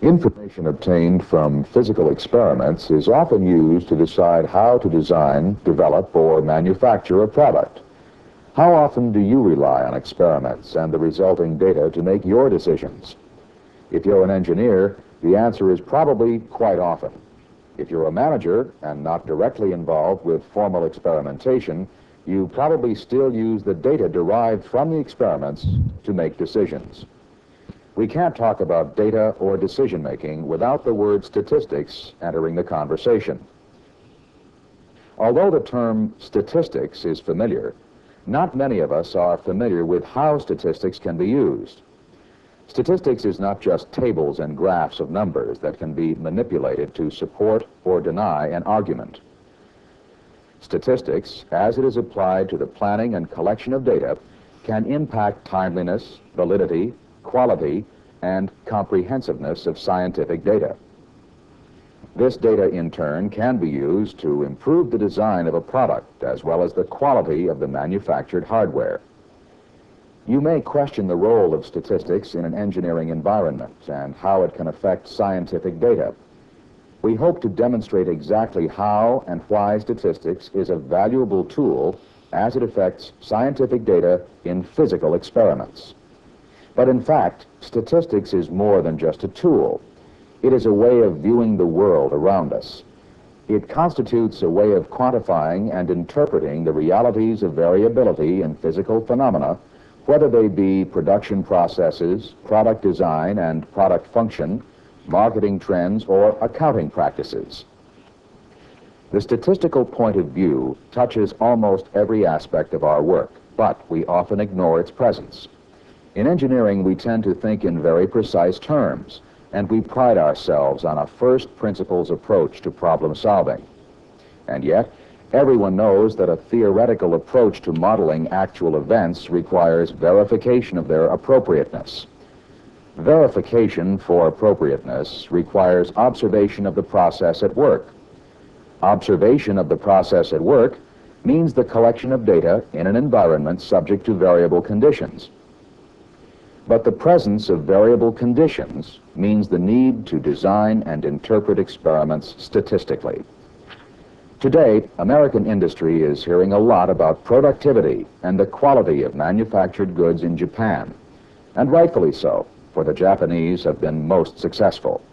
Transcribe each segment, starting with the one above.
Information obtained from physical experiments is often used to decide how to design, develop, or manufacture a product. How often do you rely on experiments and the resulting data to make your decisions? If you're an engineer, the answer is probably quite often. If you're a manager and not directly involved with formal experimentation, you probably still use the data derived from the experiments to make decisions. We can't talk about data or decision-making without the word statistics entering the conversation. Although the term statistics is familiar, not many of us are familiar with how statistics can be used. Statistics is not just tables and graphs of numbers that can be manipulated to support or deny an argument. Statistics, as it is applied to the planning and collection of data, can impact timeliness, validity, quality, and comprehensiveness of scientific data. This data, in turn, can be used to improve the design of a product as well as the quality of the manufactured hardware. You may question the role of statistics in an engineering environment and how it can affect scientific data. We hope to demonstrate exactly how and why statistics is a valuable tool as it affects scientific data in physical experiments. But in fact, statistics is more than just a tool. It is a way of viewing the world around us. It constitutes a way of quantifying and interpreting the realities of variability in physical phenomena, whether they be production processes, product design and product function, marketing trends, or accounting practices. The statistical point of view touches almost every aspect of our work, but we often ignore its presence. In engineering, we tend to think in very precise terms, and we pride ourselves on a first principles approach to problem solving. And yet, everyone knows that a theoretical approach to modeling actual events requires verification of their appropriateness. Verification for appropriateness requires observation of the process at work. Observation of the process at work means the collection of data in an environment subject to variable conditions. But the presence of variable conditions means the need to design and interpret experiments statistically. Today, American industry is hearing a lot about productivity and the quality of manufactured goods in Japan, and rightfully so, for the Japanese have been most successful.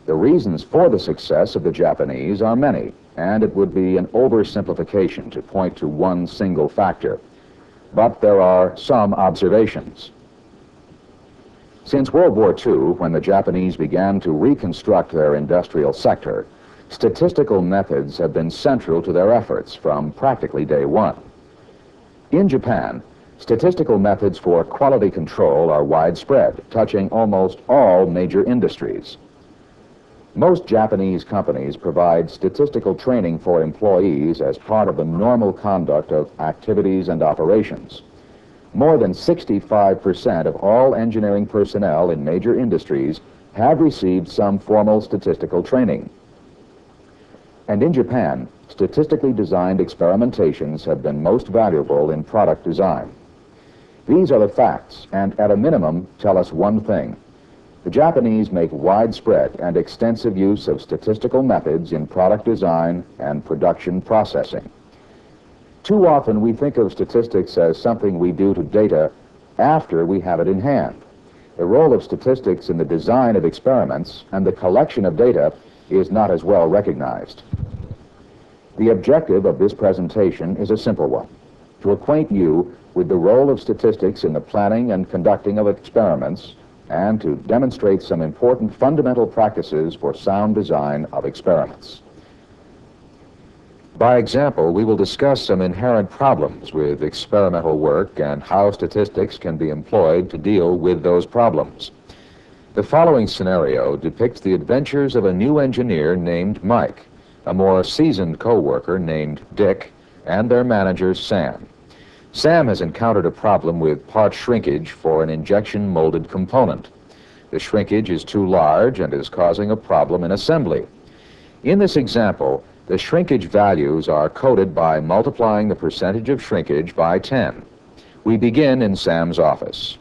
The reasons for the success of the Japanese are many, and it would be an oversimplification to point to one single factor. But there are some observations. Since World War II, when the Japanese began to reconstruct their industrial sector, statistical methods have been central to their efforts from practically day one. In Japan, statistical methods for quality control are widespread, touching almost all major industries. Most Japanese companies provide statistical training for employees as part of the normal conduct of activities and operations. More than 65% of all engineering personnel in major industries have received some formal statistical training. And in Japan, statistically designed experimentations have been most valuable in product design. These are the facts, and at a minimum, tell us one thing. The Japanese make widespread and extensive use of statistical methods in product design and production processing. Too often we think of statistics as something we do to data after we have it in hand. The role of statistics in the design of experiments and the collection of data is not as well recognized. The objective of this presentation is a simple one: to acquaint you with the role of statistics in the planning and conducting of experiments, and to demonstrate some important fundamental practices for sound design of experiments. By example, we will discuss some inherent problems with experimental work and how statistics can be employed to deal with those problems. The following scenario depicts the adventures of a new engineer named Mike, a more seasoned co-worker named Dick, and their manager, Sam. Sam has encountered a problem with part shrinkage for an injection molded component. The shrinkage is too large and is causing a problem in assembly. In this example, the shrinkage values are coded by multiplying the percentage of shrinkage by 10. We begin in Sam's office.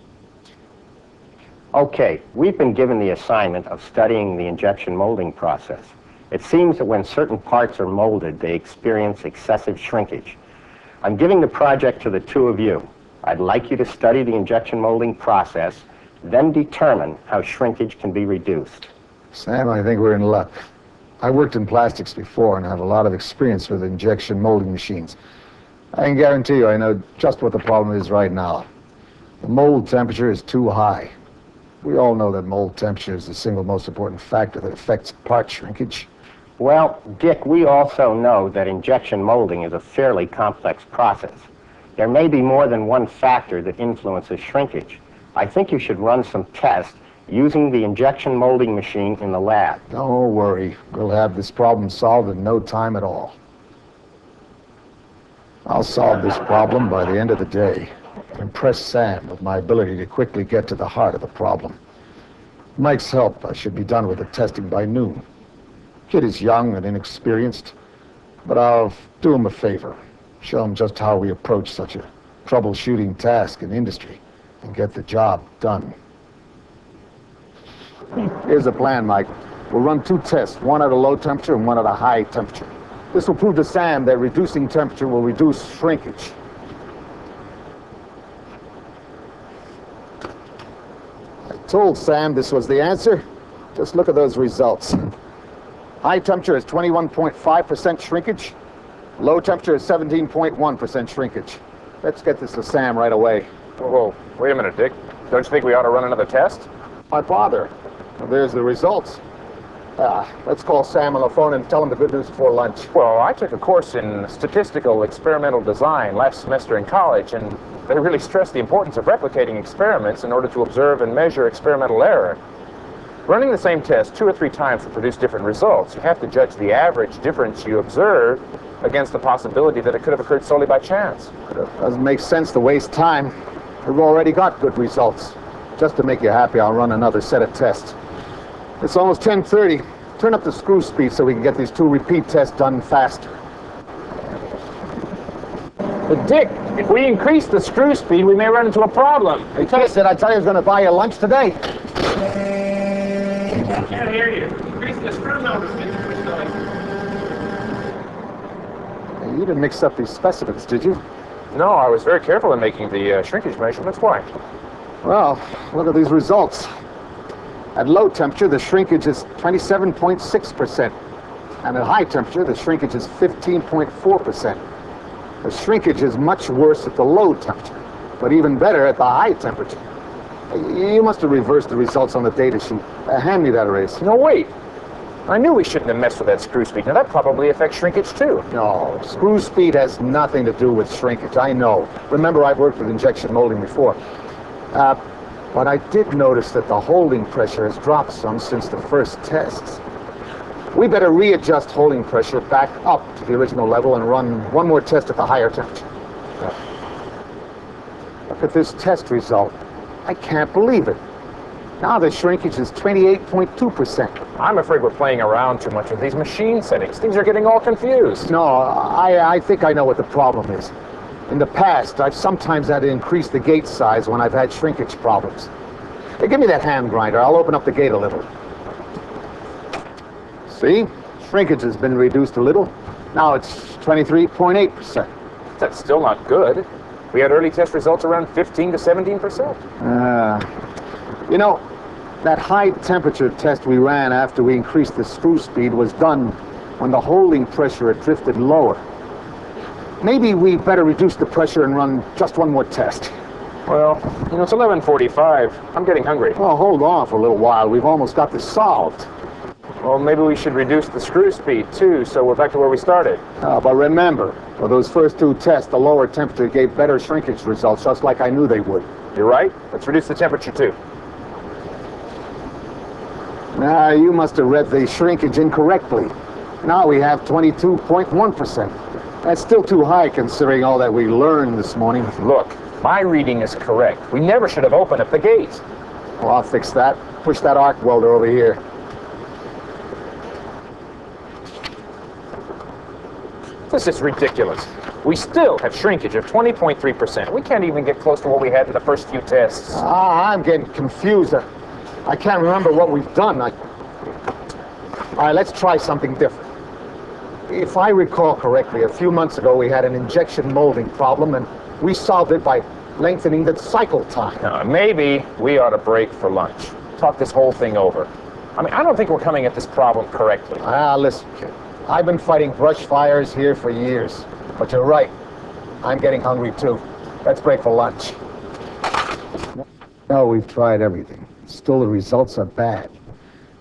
Okay, we've been given the assignment of studying the injection molding process. It seems that when certain parts are molded, they experience excessive shrinkage. I'm giving the project to the two of you. I'd like you to study the injection molding process, then determine how shrinkage can be reduced. Sam, I think we're in luck. I worked in plastics before and have a lot of experience with injection molding machines. I can guarantee you I know just what the problem is right now. The mold temperature is too high. We all know that mold temperature is the single most important factor that affects part shrinkage. Well, Dick, we also know that injection molding is a fairly complex process. There may be more than one factor that influences shrinkage. I think you should run some tests using the injection molding machine in the lab. Don't worry. We'll have this problem solved in no time at all. I'll solve this problem by the end of the day. Impress Sam with my ability to quickly get to the heart of the problem. With Mike's help, I should be done with the testing by noon. Kid is young and inexperienced, but I'll do him a favor. Show him just how we approach such a troubleshooting task in industry and get the job done. Here's the plan, Mike. We'll run two tests, one at a low temperature and one at a high temperature. This will prove to Sam that reducing temperature will reduce shrinkage. I told Sam this was the answer. Just look at those results. High temperature is 21.5% shrinkage. Low temperature is 17.1% shrinkage. Let's get this to Sam right away. Whoa, wait a minute, Dick. Don't you think we ought to run another test? My father. Well, there's the results. Let's call Sam on the phone and tell him the good news before lunch. Well, I took a course in statistical experimental design last semester in college, and they really stressed the importance of replicating experiments in order to observe and measure experimental error. Running the same test 2 or 3 times will produce different results. You have to judge the average difference you observe against the possibility that it could have occurred solely by chance. It doesn't make sense to waste time. We've already got good results. Just to make you happy, I'll run another set of tests. It's almost 10:30. Turn up the screw speed so we can get these 2 repeat tests done faster. But Dick, if we increase the screw speed, we may run into a problem. Hey, Chris, did I tell you I was going to buy you lunch today? I can't hear you. Increase the screw number. Hey, you didn't mix up these specimens, did you? No, I was very careful in making the shrinkage measurements. Why? Well, look at these results. At low temperature, the shrinkage is 27.6%. And at high temperature, the shrinkage is 15.4%. The shrinkage is much worse at the low temperature, but even better at the high temperature. You must have reversed the results on the data sheet. Hand me that eraser. No, wait. I knew we shouldn't have messed with that screw speed. Now, that probably affects shrinkage, too. No, screw speed has nothing to do with shrinkage, I know. Remember, I've worked with injection molding before. But I did notice that the holding pressure has dropped some since the first tests. We better readjust holding pressure back up to the original level and run one more test at the higher temperature. Look at this test result. I can't believe it. Now the shrinkage is 28.2%. I'm afraid we're playing around too much with these machine settings. Things are getting all confused. No, I think I know what the problem is. In the past, I've sometimes had to increase the gate size when I've had shrinkage problems. Hey, give me that hand grinder. I'll open up the gate a little. See? Shrinkage has been reduced a little. Now it's 23.8%. That's still not good. We had early test results around 15 to 17%. You know, that high temperature test we ran after we increased the screw speed was done when the holding pressure had drifted lower. Maybe we better reduce the pressure and run just one more test. Well, you know, it's 11:45. I'm getting hungry. Oh, hold on for a little while. We've almost got this solved. Well, maybe we should reduce the screw speed, too, so we're back to where we started. But remember, for those first 2 tests, the lower temperature gave better shrinkage results, just like I knew they would. You're right. Let's reduce the temperature, too. Now, you must have read the shrinkage incorrectly. Now we have 22.1%. That's still too high considering all that we learned this morning. Look, my reading is correct. We never should have opened up the gates. Well, I'll fix that. Push that arc welder over here. This is ridiculous. We still have shrinkage of 20.3%. We can't even get close to what we had in the first few tests. I'm getting confused. I can't remember what we've done. All right, let's try something different. If I recall correctly, a few months ago we had an injection molding problem, and we solved it by lengthening the cycle time. Now, maybe we ought to break for lunch. Talk this whole thing over. I mean, I don't think we're coming at this problem correctly. Listen, kid. I've been fighting brush fires here for years. But you're right. I'm getting hungry, too. Let's break for lunch. No, we've tried everything. Still, the results are bad.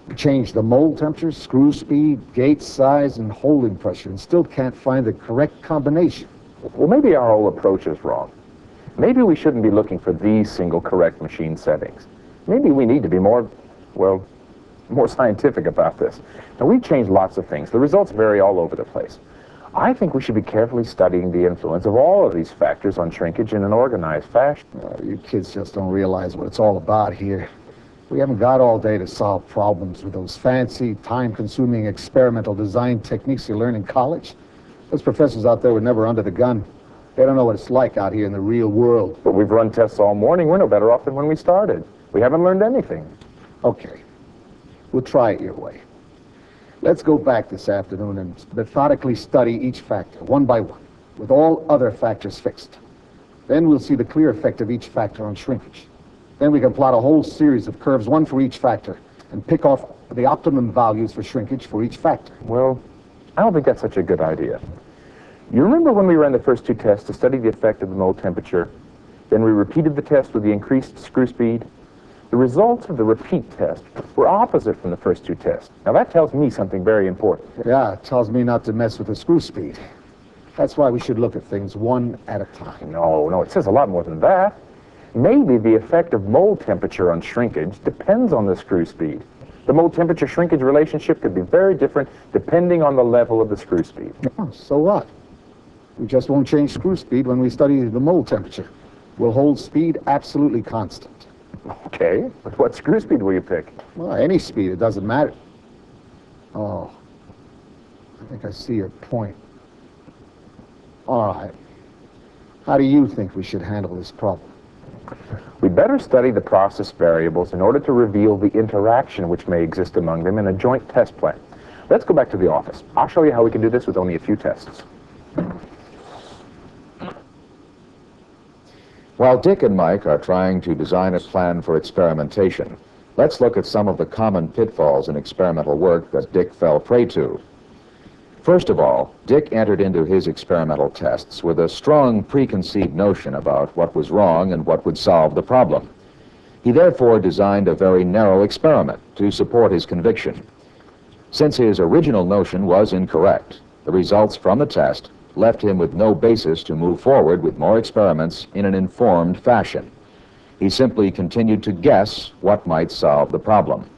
We changed the mold temperature, screw speed, gate size, and holding pressure, and still can't find the correct combination. Well, maybe our whole approach is wrong. Maybe we shouldn't be looking for these single correct machine settings. Maybe we need to be more scientific about this. Now, we've changed lots of things. The results vary all over the place. I think we should be carefully studying the influence of all of these factors on shrinkage in an organized fashion. You kids just don't realize what it's all about here. We haven't got all day to solve problems with those fancy, time-consuming experimental design techniques you learn in college. Those professors out there were never under the gun. They don't know what it's like out here in the real world. But we've run tests all morning. We're no better off than when we started. We haven't learned anything. Okay. We'll try it your way. Let's go back this afternoon and methodically study each factor, one by one, with all other factors fixed. Then we'll see the clear effect of each factor on shrinkage. Then we can plot a whole series of curves, one for each factor, and pick off the optimum values for shrinkage for each factor. Well, I don't think that's such a good idea. You remember when we ran the first two tests to study the effect of the mold temperature? Then we repeated the test with the increased screw speed. The results of the repeat test were opposite from the first two tests. Now, that tells me something very important. Yeah, it tells me not to mess with the screw speed. That's why we should look at things one at a time. No, it says a lot more than that. Maybe the effect of mold temperature on shrinkage depends on the screw speed. The mold temperature shrinkage relationship could be very different depending on the level of the screw speed. Oh, so what? We just won't change screw speed when we study the mold temperature. We'll hold speed absolutely constant. Okay, but what screw speed will you pick? Well, any speed, it doesn't matter. Oh, I think I see your point. All right. How do you think we should handle this problem? We better study the process variables in order to reveal the interaction which may exist among them in a joint test plan. Let's go back to the office. I'll show you how we can do this with only a few tests. While Dick and Mike are trying to design a plan for experimentation, let's look at some of the common pitfalls in experimental work that Dick fell prey to. First of all, Dick entered into his experimental tests with a strong preconceived notion about what was wrong and what would solve the problem. He therefore designed a very narrow experiment to support his conviction. Since his original notion was incorrect, the results from the test left him with no basis to move forward with more experiments in an informed fashion. He simply continued to guess what might solve the problem.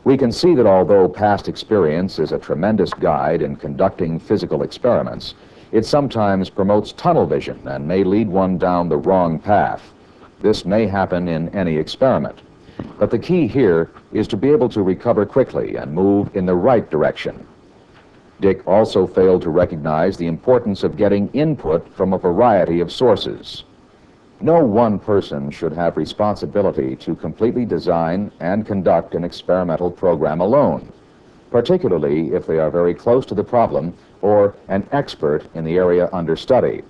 We can see that although past experience is a tremendous guide in conducting physical experiments, it sometimes promotes tunnel vision and may lead one down the wrong path. This may happen in any experiment. But the key here is to be able to recover quickly and move in the right direction. Dick also failed to recognize the importance of getting input from a variety of sources. No one person should have responsibility to completely design and conduct an experimental program alone, particularly if they are very close to the problem or an expert in the area under study.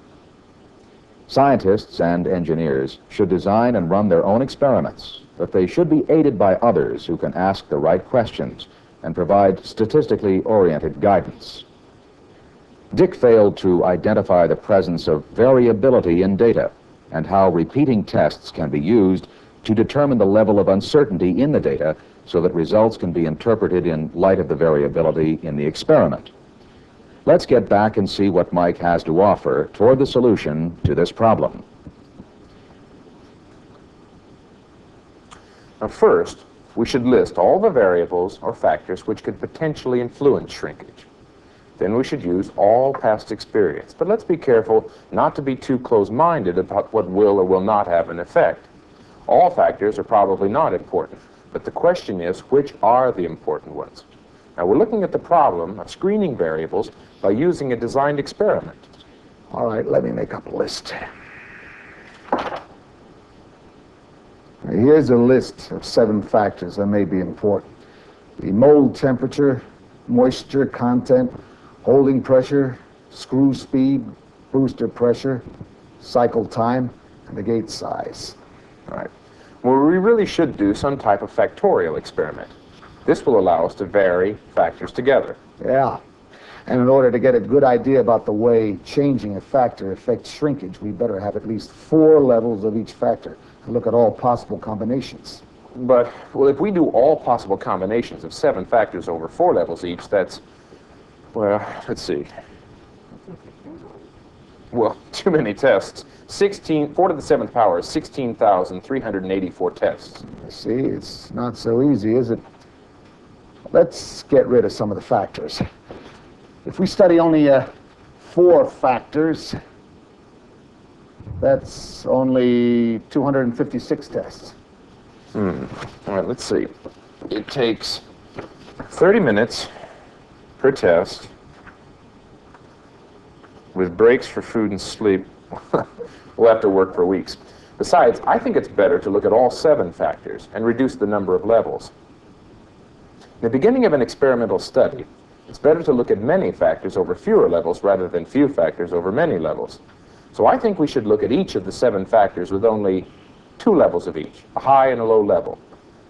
Scientists and engineers should design and run their own experiments, but they should be aided by others who can ask the right questions and provide statistically oriented guidance. Dick failed to identify the presence of variability in data and how repeating tests can be used to determine the level of uncertainty in the data so that results can be interpreted in light of the variability in the experiment. Let's get back and see what Mike has to offer toward the solution to this problem. Now, first, we should list all the variables or factors which could potentially influence shrinkage. Then we should use all past experience. But let's be careful not to be too close-minded about what will or will not have an effect. All factors are probably not important, but the question is, which are the important ones? Now, we're looking at the problem of screening variables by using a designed experiment. All right, let me make up a list. Here's a list of 7 factors that may be important. The mold temperature, moisture content, holding pressure, screw speed, booster pressure, cycle time, and the gate size. All right. Well, we really should do some type of factorial experiment. This will allow us to vary factors together. Yeah. And in order to get a good idea about the way changing a factor affects shrinkage, we better have at least 4 levels of each factor and look at all possible combinations. But, well, if we do all possible combinations of 7 factors over 4 levels each, that's, well, let's see. Well, too many tests. 4 to the 7th power is 16,384 tests. See, it's not so easy, is it? Let's get rid of some of the factors. If we study only 4 factors, that's only 256 tests. All right, let's see. It takes 30 minutes per test with breaks for food and sleep. We'll have to work for weeks. Besides, I think it's better to look at all 7 factors and reduce the number of levels. In the beginning of an experimental study, it's better to look at many factors over fewer levels rather than few factors over many levels. So I think we should look at each of the 7 factors with only 2 levels of each, a high and a low level.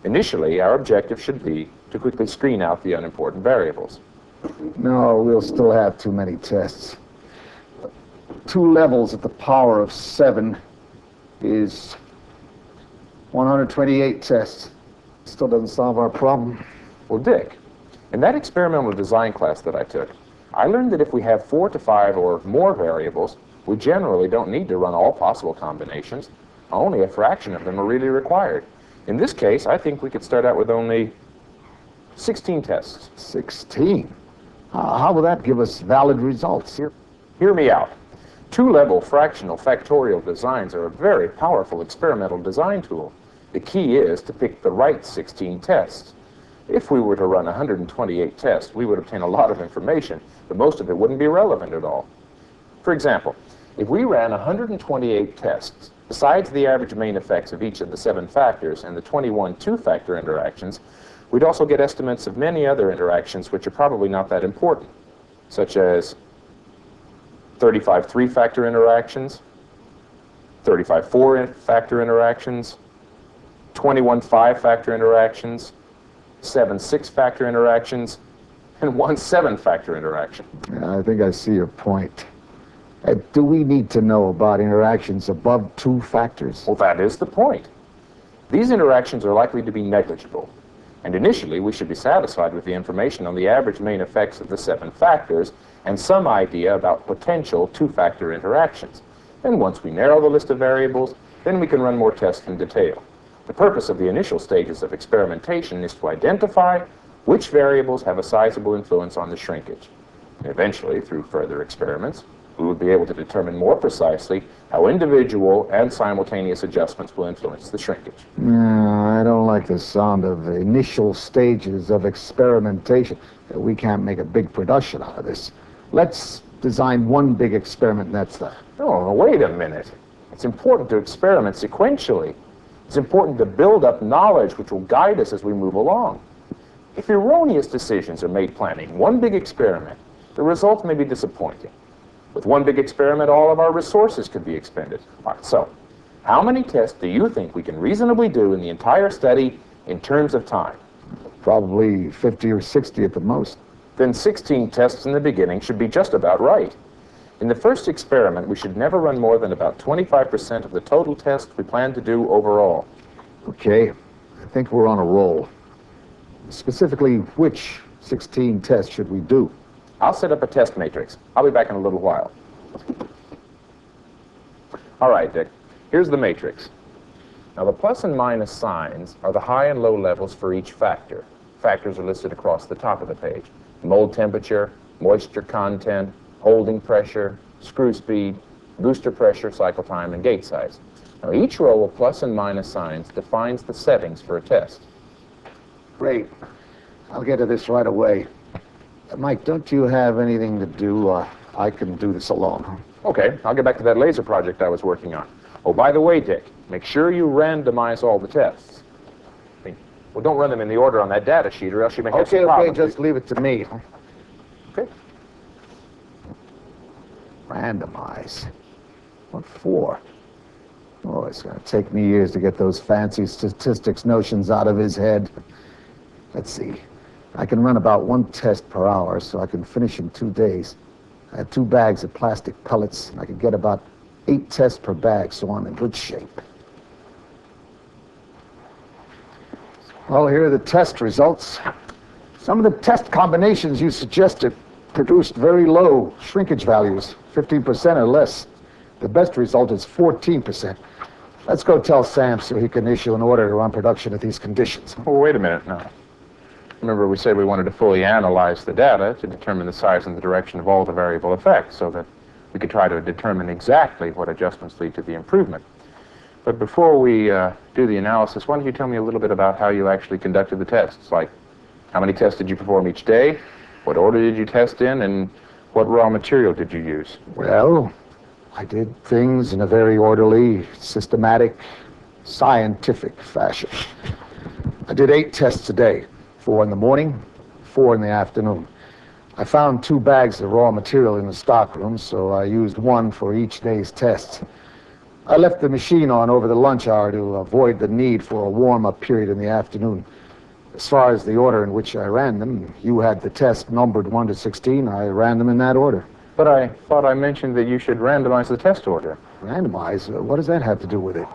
Initially, our objective should be to quickly screen out the unimportant variables. No, we'll still have too many tests. 2 levels at the power of 7 is 128 tests. Still doesn't solve our problem. Well, Dick, in that experimental design class that I took, I learned that if we have 4 to 5 or more variables, we generally don't need to run all possible combinations. Only a fraction of them are really required. In this case, I think we could start out with only 16 tests. 16? How will that give us valid results? Hear me out. 2-level fractional factorial designs are a very powerful experimental design tool. The key is to pick the right 16 tests. If we were to run 128 tests, we would obtain a lot of information, but most of it wouldn't be relevant at all. For example, if we ran 128 tests, besides the average main effects of each of the 7 factors and the 21 2-factor interactions, we'd also get estimates of many other interactions which are probably not that important, such as 35 3-factor interactions, 35 4-factor interactions, 21 5-factor interactions, 7 6-factor interactions, and 1 7-factor interaction. I think I see your point. Do we need to know about interactions above 2 factors? Well, that is the point. These interactions are likely to be negligible, and initially we should be satisfied with the information on the average main effects of the 7 factors and some idea about potential 2-factor interactions. And once we narrow the list of variables, then we can run more tests in detail. The purpose of the initial stages of experimentation is to identify which variables have a sizable influence on the shrinkage. And eventually, through further experiments, we will be able to determine more precisely how individual and simultaneous adjustments will influence the shrinkage. No, I don't like the sound of the initial stages of experimentation. We can't make a big production out of this. Let's design one big experiment and that's that. Oh, wait a minute. It's important to experiment sequentially. It's important to build up knowledge which will guide us as we move along. If erroneous decisions are made planning one big experiment, the results may be disappointing. With one big experiment, all of our resources could be expended. All right, so how many tests do you think we can reasonably do in the entire study in terms of time? Probably 50 or 60 at the most. Then 16 tests in the beginning should be just about right. In the first experiment, we should never run more than about 25% of the total tests we plan to do overall. Okay, I think we're on a roll. Specifically, which 16 tests should we do? I'll set up a test matrix. I'll be back in a little while. All right, Dick. Here's the matrix. Now, the plus and minus signs are the high and low levels for each factor. Factors are listed across the top of the page. Mold temperature, moisture content, holding pressure, screw speed, booster pressure, cycle time, and gate size. Now, each row of plus and minus signs defines the settings for a test. Great. I'll get to this right away. Mike, don't you have anything to do? I can do this alone. Okay, I'll get back to that laser project I was working on. Oh, by the way, Dick, make sure you randomize all the tests. Well, don't run them in the order on that data sheet, or else you may have some Okay, problems. just leave it to me. Okay. Randomize. What for? Oh, it's going to take me years to get those fancy statistics notions out of his head. Let's see. I can run about 1 test per hour, so I can finish in 2 days. I have 2 bags of plastic pellets, and I can get about 8 tests per bag, so I'm in good shape. Well, here are the test results. Some of the test combinations you suggested produced very low shrinkage values, 15% or less. The best result is 14%. Let's go tell Sam so he can issue an order to run production at these conditions. Oh, wait a minute now. Remember, we said we wanted to fully analyze the data to determine the size and the direction of all the variable effects so that we could try to determine exactly what adjustments lead to the improvement. But before we do the analysis, why don't you tell me a little bit about how you actually conducted the tests? Like, how many tests did you perform each day? What order did you test in? And what raw material did you use? Well, I did things in a very orderly, systematic, scientific fashion. I did 8 tests a day, 4 in the morning, 4 in the afternoon. I found 2 bags of raw material in the stockroom, so I used 1 for each day's tests. I left the machine on over the lunch hour to avoid the need for a warm-up period in the afternoon. As far as the order in which I ran them, you had the test numbered 1 to 16. I ran them in that order. But I thought I mentioned that you should randomize the test order. Randomize? What does that have to do with it?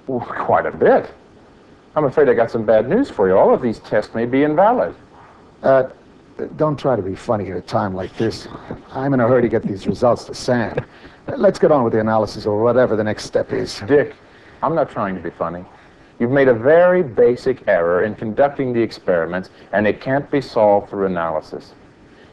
Well, quite a bit. I'm afraid I got some bad news for you. All of these tests may be invalid. Don't try to be funny at a time like this. I'm in a hurry to get these results to Sam. Let's get on with the analysis or whatever the next step is. Dick, I'm not trying to be funny. You've made a very basic error in conducting the experiments, and it can't be solved through analysis.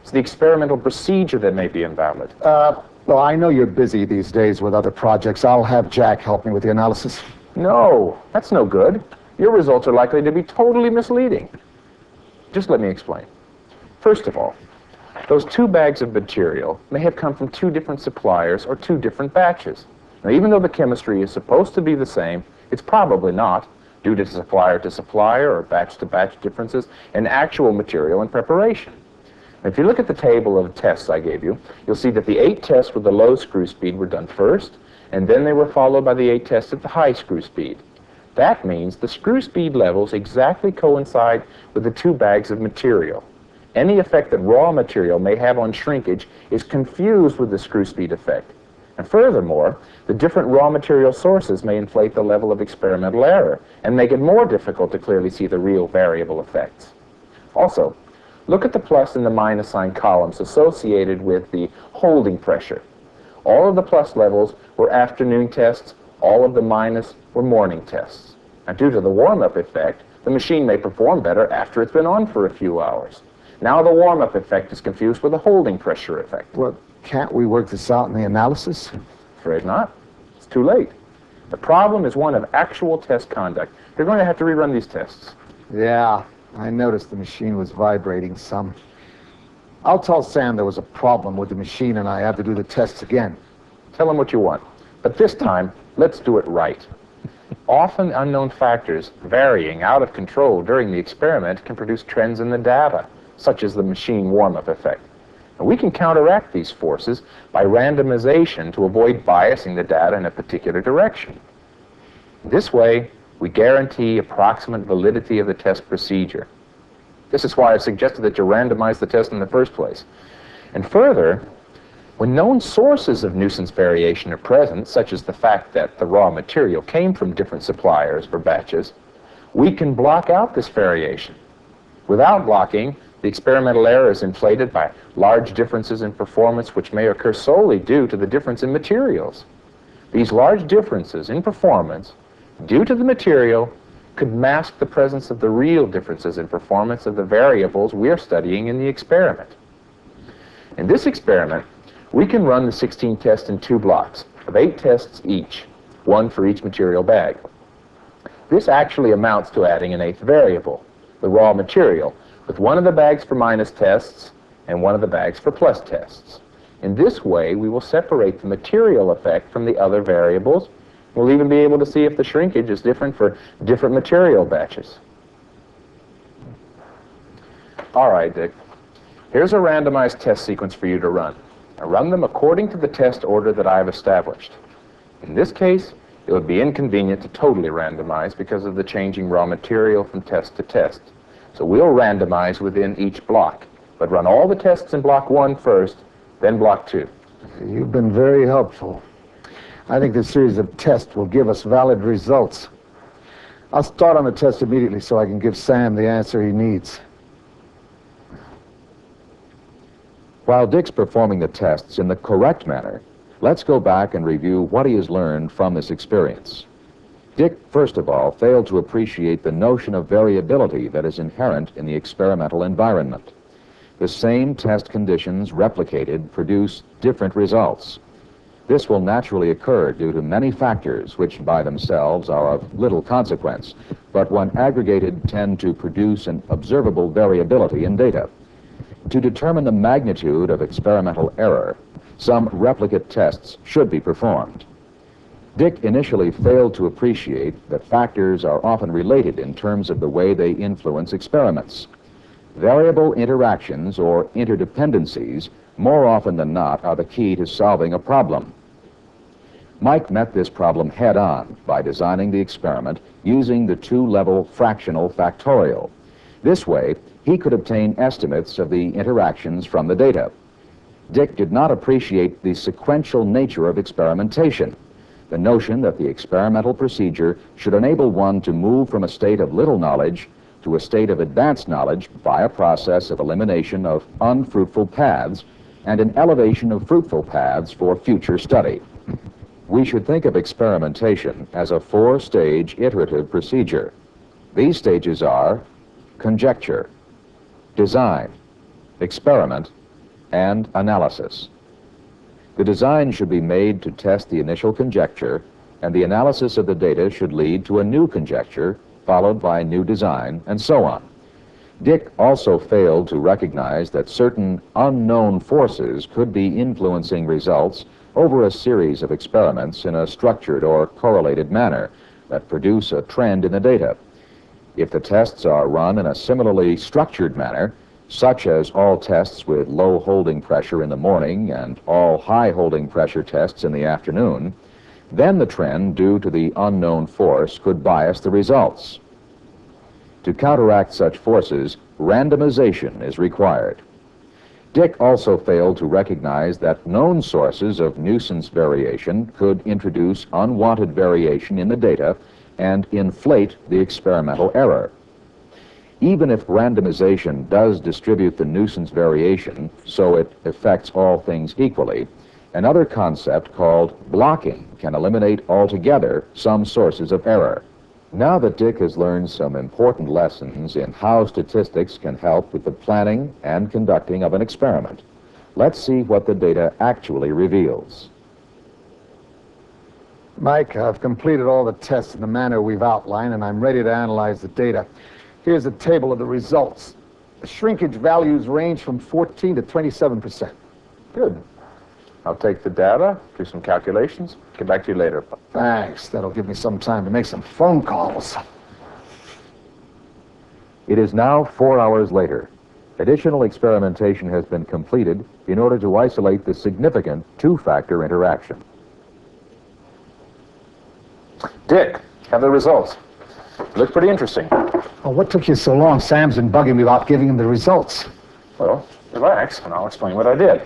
It's the experimental procedure that may be invalid. Well, I know you're busy these days with other projects. I'll have Jack help me with the analysis. No, that's no good. Your results are likely to be totally misleading. Just let me explain. First of all, those 2 bags of material may have come from 2 different suppliers or 2 different batches. Now, even though the chemistry is supposed to be the same, it's probably not, due to supplier or batch-to-batch differences in actual material and preparation. Now, if you look at the table of tests I gave you, you'll see that the 8 tests with the low screw speed were done first, and then they were followed by the 8 tests at the high screw speed. That means the screw speed levels exactly coincide with the 2 bags of material. Any effect that raw material may have on shrinkage is confused with the screw speed effect. And furthermore, the different raw material sources may inflate the level of experimental error and make it more difficult to clearly see the real variable effects. Also, look at the plus and the minus sign columns associated with the holding pressure. All of the plus levels were afternoon tests, all of the minus were morning tests. Now, due to the warm-up effect, the machine may perform better after it's been on for a few hours. Now the warm-up effect is confused with the holding pressure effect. Well, can't we work this out in the analysis? Afraid not. It's too late. The problem is one of actual test conduct. They're going to have to rerun these tests. Yeah, I noticed the machine was vibrating some. I'll tell Sam there was a problem with the machine and I have to do the tests again. Tell him what you want. But this time, let's do it right. Often unknown factors varying out of control during the experiment can produce trends in the data, such as the machine warm-up effect. And we can counteract these forces by randomization to avoid biasing the data in a particular direction. This way, we guarantee approximate validity of the test procedure. This is why I suggested that you randomize the test in the first place. And further, when known sources of nuisance variation are present, such as the fact that the raw material came from different suppliers or batches, we can block out this variation. Without blocking, the experimental error is inflated by large differences in performance which may occur solely due to the difference in materials. These large differences in performance, due to the material, could mask the presence of the real differences in performance of the variables we're studying in the experiment. In this experiment, we can run the 16 tests in 2 blocks of 8 tests each, 1 for each material bag. This actually amounts to adding an 8th variable, the raw material, with 1 of the bags for minus tests and 1 of the bags for plus tests. In this way, we will separate the material effect from the other variables We'll even be able to see if the shrinkage is different for different material batches. All right, Dick. Here's a randomized test sequence for you to run. Now run them according to the test order that I've established. In this case, it would be inconvenient to totally randomize because of the changing raw material from test to test. So we'll randomize within each block, but run all the tests in block 1 first, then block 2. You've been very helpful. I think this series of tests will give us valid results. I'll start on the test immediately so I can give Sam the answer he needs. While Dick's performing the tests in the correct manner, let's go back and review what he has learned from this experience. Dick, first of all, failed to appreciate the notion of variability that is inherent in the experimental environment. The same test conditions replicated produce different results. This will naturally occur due to many factors which by themselves are of little consequence, but when aggregated tend to produce an observable variability in data. To determine the magnitude of experimental error, some replicate tests should be performed. Dick initially failed to appreciate that factors are often related in terms of the way they influence experiments. Variable interactions or interdependencies, more often than not, are the key to solving a problem. Mike met this problem head-on by designing the experiment using the two-level fractional factorial. This way, he could obtain estimates of the interactions from the data. Dick did not appreciate the sequential nature of experimentation, the notion that the experimental procedure should enable one to move from a state of little knowledge to a state of advanced knowledge by a process of elimination of unfruitful paths and an elevation of fruitful paths for future study. We should think of experimentation as a four-stage iterative procedure. These stages are conjecture, design, experiment, and analysis. The design should be made to test the initial conjecture, and the analysis of the data should lead to a new conjecture, followed by a new design, and so on. Dick also failed to recognize that certain unknown forces could be influencing results over a series of experiments in a structured or correlated manner that produce a trend in the data. If the tests are run in a similarly structured manner, such as all tests with low holding pressure in the morning and all high holding pressure tests in the afternoon, then the trend due to the unknown force could bias the results. To counteract such forces, randomization is required. Dick also failed to recognize that known sources of nuisance variation could introduce unwanted variation in the data and inflate the experimental error. Even if randomization does distribute the nuisance variation so it affects all things equally, another concept called blocking can eliminate altogether some sources of error. Now that Dick has learned some important lessons in how statistics can help with the planning and conducting of an experiment, let's see what the data actually reveals. Mike, I've completed all the tests in the manner we've outlined, and I'm ready to analyze the data. Here's a table of the results. The shrinkage values range from 14 to 27%. Good. I'll take the data, do some calculations, get back to you later. Thanks. That'll give me some time to make some phone calls. It is now 4 hours later. Additional experimentation has been completed in order to isolate the significant two-factor interaction. Dick, have the results. Look pretty interesting. Oh, what took you so long? Sam's been bugging me about giving him the results. Well, relax, and I'll explain what I did.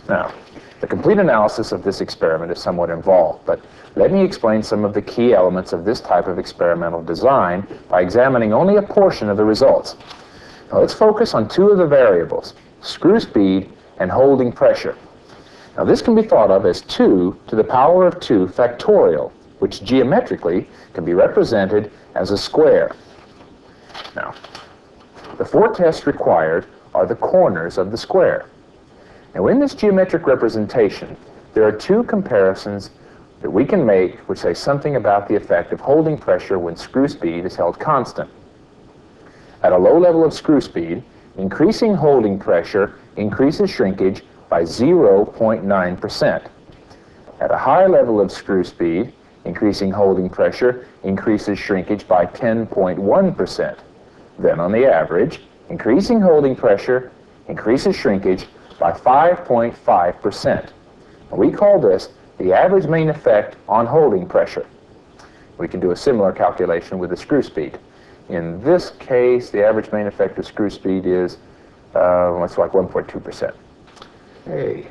Now, the complete analysis of this experiment is somewhat involved, but let me explain some of the key elements of this type of experimental design by examining only a portion of the results. Now, let's focus on two of the variables, screw speed and holding pressure. Now, this can be thought of as 2 to the power of 2 factorial, which geometrically can be represented as a square. Now, the 4 tests required are the corners of the square. Now, in this geometric representation, there are 2 comparisons that we can make which say something about the effect of holding pressure when screw speed is held constant. At a low level of screw speed, increasing holding pressure increases shrinkage by 0.9%. At a high level of screw speed, increasing holding pressure increases shrinkage by 10.1%. Then on the average, increasing holding pressure increases shrinkage by 5.5%. We call this the average main effect on holding pressure. We can do a similar calculation with the screw speed. In this case, the average main effect of screw speed is, it's like 1.2%. Hey,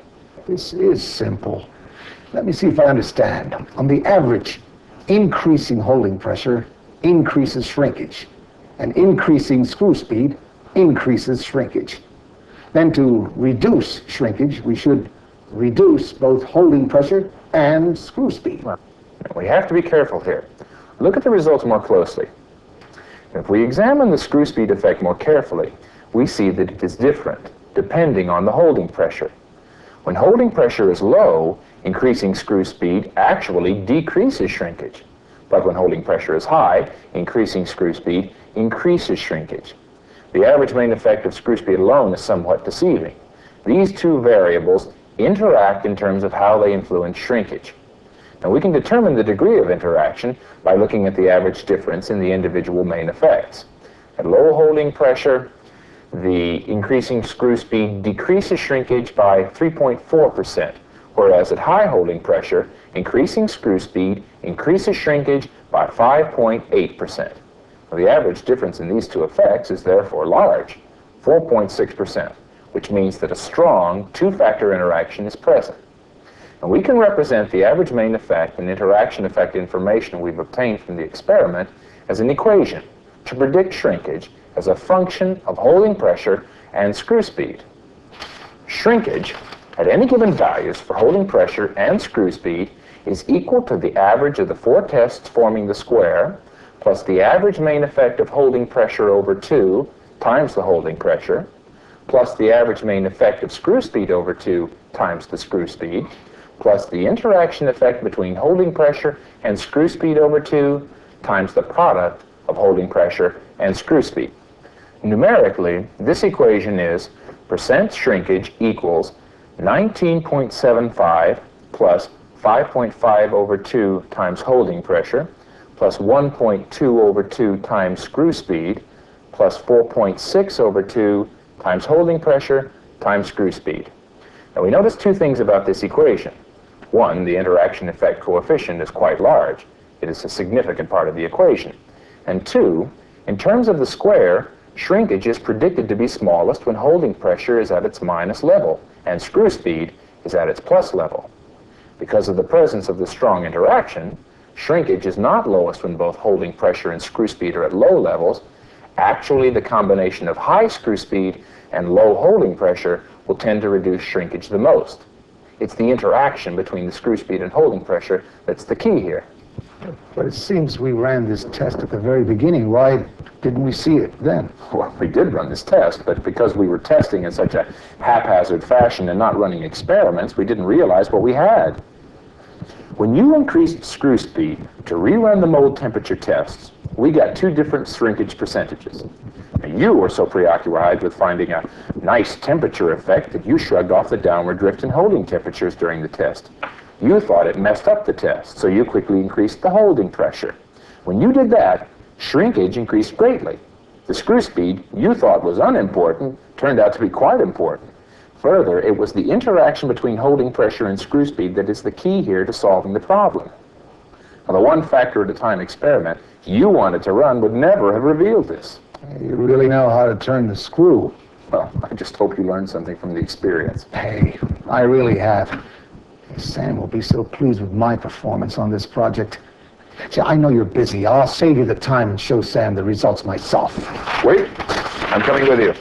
this is simple. Let me see if I understand. On the average, increasing holding pressure increases shrinkage, and increasing screw speed increases shrinkage. Then to reduce shrinkage, we should reduce both holding pressure and screw speed. Well, we have to be careful here. Look at the results more closely. If we examine the screw speed effect more carefully, we see that it is different depending on the holding pressure. When holding pressure is low, increasing screw speed actually decreases shrinkage. But when holding pressure is high, increasing screw speed increases shrinkage. The average main effect of screw speed alone is somewhat deceiving. These two variables interact in terms of how they influence shrinkage. Now we can determine the degree of interaction by looking at the average difference in the individual main effects. At low holding pressure, the increasing screw speed decreases shrinkage by 3.4%, whereas at high holding pressure, increasing screw speed increases shrinkage by 5.8%. The average difference in these two effects is therefore large, 4.6%, which means that a strong two-factor interaction is present. And we can represent the average main effect and interaction effect information we've obtained from the experiment as an equation to predict shrinkage as a function of holding pressure and screw speed. Shrinkage at any given values for holding pressure and screw speed is equal to the average of the four tests forming the square plus the average main effect of holding pressure over 2 times the holding pressure plus the average main effect of screw speed over 2 times the screw speed plus the interaction effect between holding pressure and screw speed over 2 times the product of holding pressure and screw speed. Numerically, this equation is percent shrinkage equals 19.75 plus 5.5 over 2 times holding pressure plus 1.2 over 2 times screw speed plus 4.6 over 2 times holding pressure times screw speed. Now we notice two things about this equation. One, the interaction effect coefficient is quite large. It is a significant part of the equation. And two, in terms of the square, shrinkage is predicted to be smallest when holding pressure is at its minus level and screw speed is at its plus level. Because of the presence of the strong interaction, shrinkage is not lowest when both holding pressure and screw speed are at low levels. Actually, the combination of high screw speed and low holding pressure will tend to reduce shrinkage the most. It's the interaction between the screw speed and holding pressure that's the key here. But it seems we ran this test at the very beginning. Why didn't we see it then? Well, we did run this test, but because we were testing in such a haphazard fashion and not running experiments, we didn't realize what we had. When you increased screw speed to rerun the mold temperature tests, we got two different shrinkage percentages. Now, you were so preoccupied with finding a nice temperature effect that you shrugged off the downward drift in holding temperatures during the test. You thought it messed up the test, so you quickly increased the holding pressure. When you did that, shrinkage increased greatly. The screw speed you thought was unimportant turned out to be quite important. Further, it was the interaction between holding pressure and screw speed that is the key here to solving the problem. Now, the one factor at a time experiment you wanted to run would never have revealed this. You really know how to turn the screw. Well, I just hope you learned something from the experience. Hey, I really have. Sam will be so pleased with my performance on this project. See, I know you're busy. I'll save you the time and show Sam the results myself. Wait, I'm coming with you.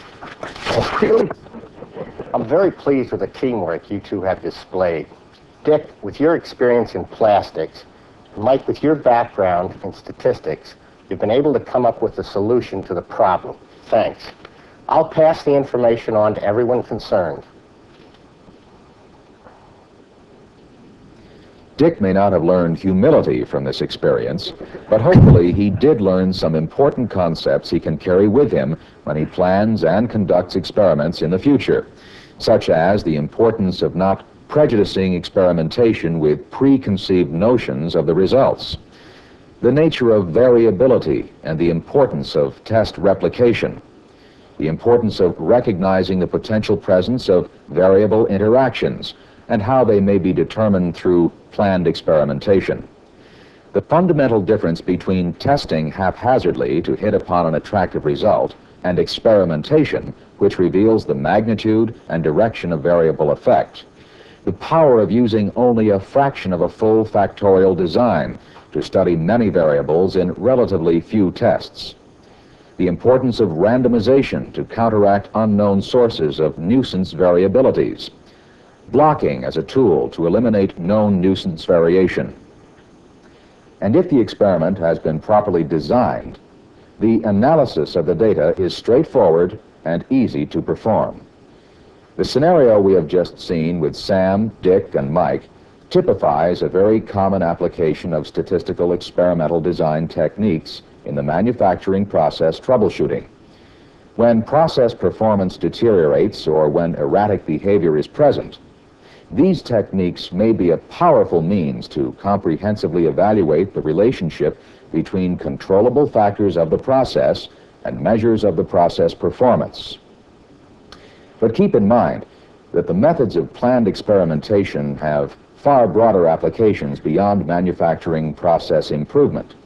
Oh, really? I'm very pleased with the teamwork you two have displayed. Dick, with your experience in plastics, and Mike, with your background in statistics, you've been able to come up with a solution to the problem. Thanks. I'll pass the information on to everyone concerned. Dick may not have learned humility from this experience, but hopefully he did learn some important concepts he can carry with him when he plans and conducts experiments in the future, such as the importance of not prejudicing experimentation with preconceived notions of the results, the nature of variability and the importance of test replication, the importance of recognizing the potential presence of variable interactions and how they may be determined through planned experimentation. The fundamental difference between testing haphazardly to hit upon an attractive result and experimentation, which reveals the magnitude and direction of variable effect. The power of using only a fraction of a full factorial design to study many variables in relatively few tests. The importance of randomization to counteract unknown sources of nuisance variabilities. Blocking as a tool to eliminate known nuisance variation. And if the experiment has been properly designed, the analysis of the data is straightforward and easy to perform. The scenario we have just seen with Sam, Dick, and Mike typifies a very common application of statistical experimental design techniques in the manufacturing process troubleshooting. When process performance deteriorates or when erratic behavior is present, these techniques may be a powerful means to comprehensively evaluate the relationship between controllable factors of the process and measures of the process performance. But keep in mind that the methods of planned experimentation have far broader applications beyond manufacturing process improvement.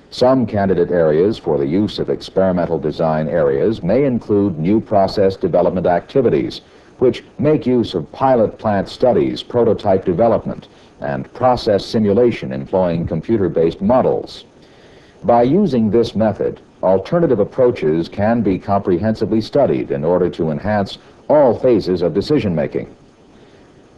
Some candidate areas for the use of experimental design areas may include new process development activities, which make use of pilot plant studies, prototype development, and process simulation employing computer-based models. By using this method, alternative approaches can be comprehensively studied in order to enhance all phases of decision-making.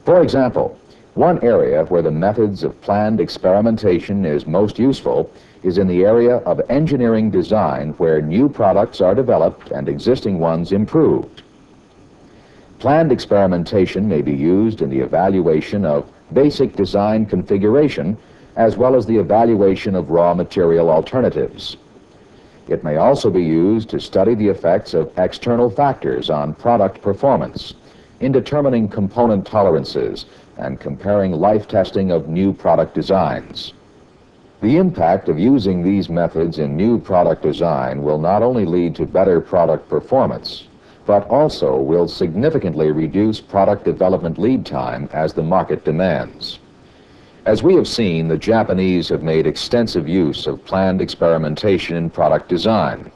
For example, one area where the methods of planned experimentation is most useful is in the area of engineering design, where new products are developed and existing ones improved. Planned experimentation may be used in the evaluation of basic design configuration as well as the evaluation of raw material alternatives. It may also be used to study the effects of external factors on product performance in determining component tolerances and comparing life testing of new product designs. The impact of using these methods in new product design will not only lead to better product performance, but also will significantly reduce product development lead time as the market demands. As we have seen, the Japanese have made extensive use of planned experimentation in product design.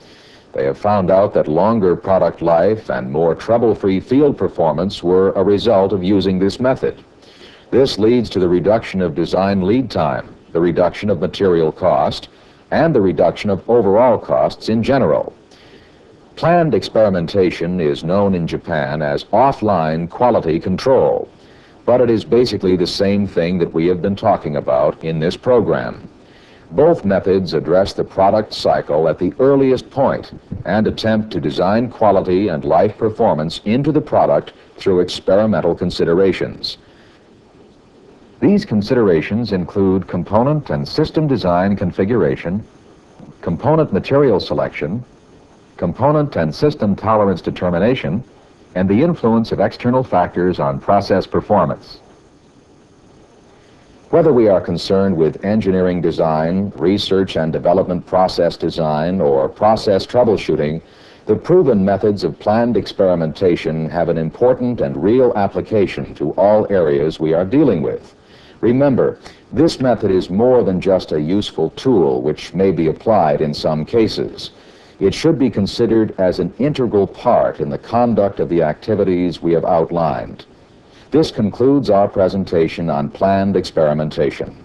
They have found out that longer product life and more trouble-free field performance were a result of using this method. This leads to the reduction of design lead time, the reduction of material cost, and the reduction of overall costs in general. Planned experimentation is known in Japan as offline quality control, but it is basically the same thing that we have been talking about in this program. Both methods address the product cycle at the earliest point and attempt to design quality and life performance into the product through experimental considerations. These considerations include component and system design configuration, component material selection, component and system tolerance determination, and the influence of external factors on process performance. Whether we are concerned with engineering design, research and development process design, or process troubleshooting, the proven methods of planned experimentation have an important and real application to all areas we are dealing with. Remember, this method is more than just a useful tool which may be applied in some cases. It should be considered as an integral part in the conduct of the activities we have outlined. This concludes our presentation on planned experimentation.